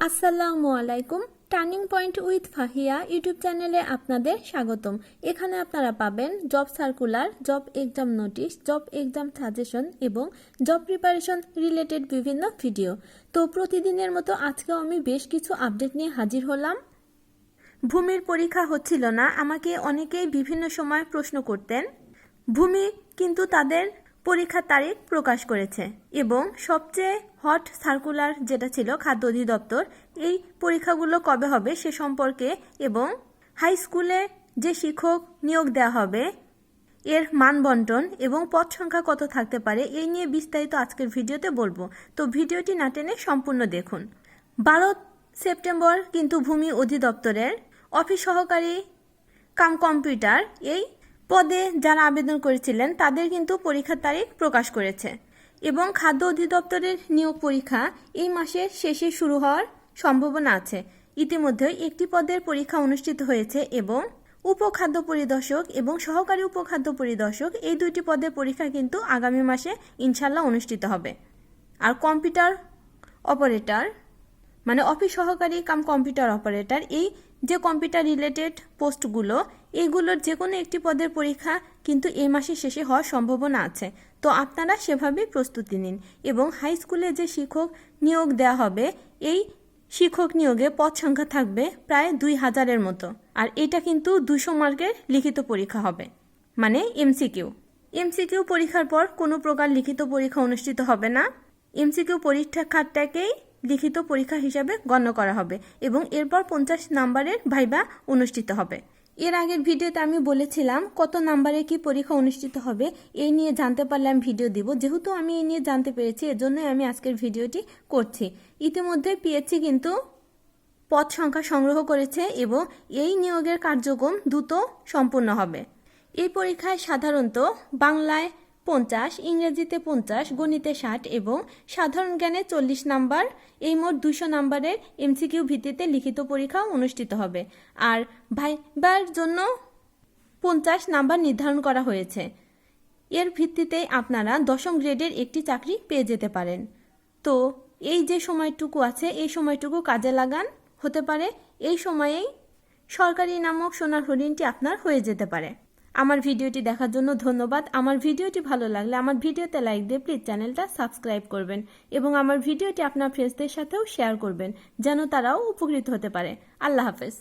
আসসালামু আলাইকুম। Turning point with Fahia YouTube চ্যানেলে আপনাদের স্বাগতম। এখানে আপনারা পাবেন job circular, job exam notice, job exam suggestion এবং জব প্রিপারেশন রিলেটেড বিভিন্ন ভিডিও। তো প্রতিদিনের মতো আজকেও আমি বেশ কিছু আপডেট নিয়ে হাজির হলাম। ভূমির পরীক্ষা হচ্ছিল না, আমাকে অনেকেই বিভিন্ন সময় প্রশ্ন করতেন। ভূমি কিন্তু তাদের পরীক্ষার তারিখ প্রকাশ করেছে এবং সবচেয়ে হট সার্কুলার যেটা ছিল খাদ্য অধিদপ্তর, এই পরীক্ষাগুলো কবে হবে সে সম্পর্কে এবং হাই স্কুলে যে শিক্ষক নিয়োগ দেওয়া হবে এর মান বন্টন এবং পদ সংখ্যা কত থাকতে পারে এই নিয়ে বিস্তারিত আজকের ভিডিওতে বলবো। তো ভিডিওটি না টেনে সম্পূর্ণ দেখুন। 12 সেপ্টেম্বর কিন্তু ভূমি অধিদপ্তরের অফিস সহকারী কাম কম্পিউটার এই পদে যারা আবেদন করেছিলেন তাদের কিন্তু পরীক্ষার তারিখ প্রকাশ করেছে এবং খাদ্য অধিদপ্তরের নিয়োগ পরীক্ষা এই মাসের শেষে শুরু হওয়ার সম্ভাবনা আছে। ইতিমধ্যে একটি পদের পরীক্ষা অনুষ্ঠিত হয়েছে এবং উপখাদ্য পরিদর্শক এবং সহকারী উপখাদ্য পরিদর্শক এই দুইটি পদের পরীক্ষা কিন্তু আগামী মাসে ইনশাল্লাহ অনুষ্ঠিত হবে। আর কম্পিউটার অপারেটর মানে অফিস সহকারী কাম কম্পিউটার অপারেটর, এই যে কম্পিউটার রিলেটেড পোস্টগুলো এইগুলোর যে কোনো একটি পদের পরীক্ষা কিন্তু এই মাসের শেষে হওয়ার সম্ভাবনা আছে। তো আপনারা সেভাবেই প্রস্তুতি নিন এবং হাই স্কুলে যে শিক্ষক নিয়োগ দেওয়া হবে এই শিক্ষক নিয়োগে পদ সংখ্যা থাকবে প্রায় 2000-এর মতো। আর এটা কিন্তু 200 মার্কের লিখিত পরীক্ষা হবে, মানে এমসিকিউ পরীক্ষার পর কোনো প্রকার লিখিত পরীক্ষা অনুষ্ঠিত হবে না। এমসিকিউ পরীক্ষাটাকেই লিখিত পরীক্ষা হিসাবে গণ্য করা হবে এবং এরপর 50 নাম্বারের ভাইবা অনুষ্ঠিত হবে। এর আগের ভিডিওতে আমি বলেছিলাম কত নাম্বারে কি পরীক্ষা অনুষ্ঠিত হবে এই নিয়ে জানতে পারলে আমি ভিডিও দিব। যেহেতু আমি এই নিয়ে জানতে পেরেছি এজন্যই আমি আজকের ভিডিওটি করছি। ইতিমধ্যে পিএসসি কিন্তু পদ সংখ্যা সংগ্রহ করেছে এবং এই নিয়োগের কার্যক্রম দ্রুত সম্পূর্ণ হবে। এই পরীক্ষায় সাধারণত বাংলায় 50, ইংরেজিতে 50, গণিতে 60 এবং সাধারণ জ্ঞানে 40 নাম্বার, এই মোট 200 নাম্বারের এমসিকিউ ভিত্তিতে লিখিত পরীক্ষা অনুষ্ঠিত হবে। আর ভাইবার জন্য 50 নাম্বার নির্ধারণ করা হয়েছে। এর ভিত্তিতে আপনারা 10ম গ্রেডের একটি চাকরি পেয়ে যেতে পারেন। তো এই যে সময়টুকু আছে এই সময়টুকু কাজে লাগান, হতে পারে এই সময়েই সরকারি নামক সোনার হরিণটি আপনার হয়ে যেতে পারে। আমার ভিডিওটি দেখার জন্য ধন্যবাদ। আমার ভিডিওটি ভালো লাগলে আমার ভিডিওতে লাইক দিয়ে প্লিজ চ্যানেলটা সাবস্ক্রাইব করবেন এবং আমার ভিডিওটি আপনার ফ্রেন্ডসদের সাথেও শেয়ার করবেন যেন তারাও উপকৃত হতে পারে। আল্লাহ হাফেজ।